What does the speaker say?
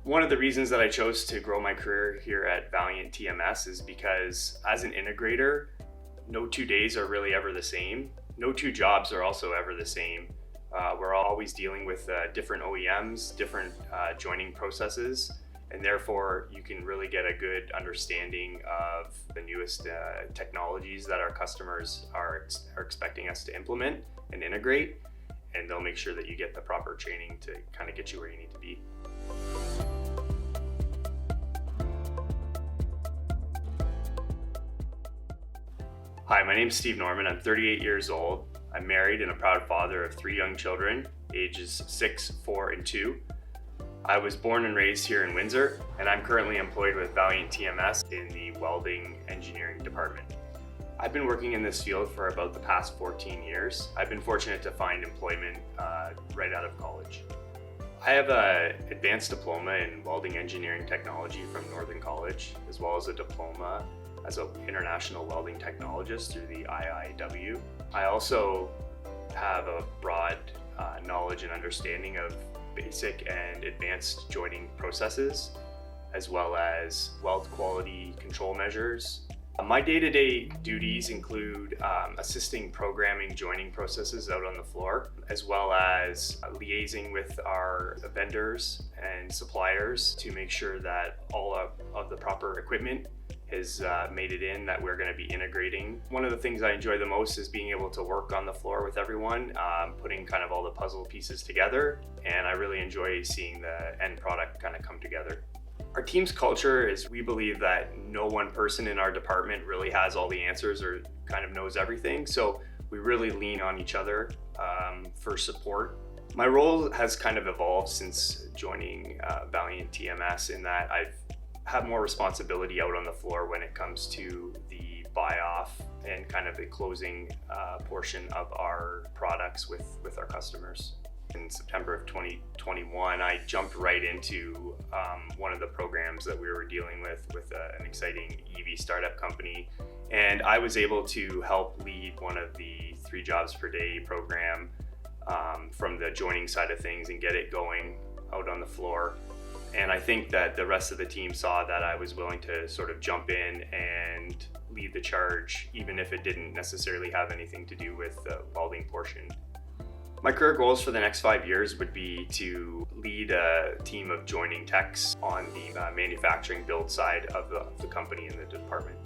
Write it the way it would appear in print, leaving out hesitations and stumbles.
One of the reasons that I chose to grow my career here at Valiant TMS is because as an integrator, no 2 days are really ever the same. No two jobs are also ever the same. We're always dealing with different OEMs, different joining processes, and therefore you can really get a good understanding of the newest technologies that our customers are expecting us to implement and integrate, and they'll make sure that you get the proper training to kind of get you where you need to be. Hi, my name is Steve Norman. I'm 38 years old. I'm married and a proud father of 3 young children, ages 6, 4, and 2. I was born and raised here in Windsor, and I'm currently employed with Valiant TMS in the Welding Engineering department. I've been working in this field for about the past 14 years. I've been fortunate to find employment right out of college. I have an advanced diploma in Welding Engineering Technology from Northern College, as well as a diploma as an International Welding Technologist through the IIW. I also have a broad knowledge and understanding of basic and advanced joining processes, as well as weld quality control measures. My day-to-day duties include assisting programming joining processes out on the floor, as well as liaising with our vendors and suppliers to make sure that all of the proper equipment has made it in that we're going to be integrating. One of the things I enjoy the most is being able to work on the floor with everyone, putting kind of all the puzzle pieces together, and I really enjoy seeing the end product kind of come together. Our team's culture is we believe that no one person in our department really has all the answers or kind of knows everything, so we really lean on each other for support. My role has kind of evolved since joining Valiant TMS in that I've had more responsibility out on the floor when it comes to the buy-off and kind of the closing portion of our products with our customers. In September of 2021, I jumped right into one of the programs that we were dealing with an exciting EV startup company, and I was able to help lead one of the 3 jobs per day program from the joining side of things and get it going out on the floor. And I think that the rest of the team saw that I was willing to sort of jump in and lead the charge, even if it didn't necessarily have anything to do with the welding portion. My career goals for the next 5 years would be to lead a team of joining techs on the manufacturing build side of the company and the department.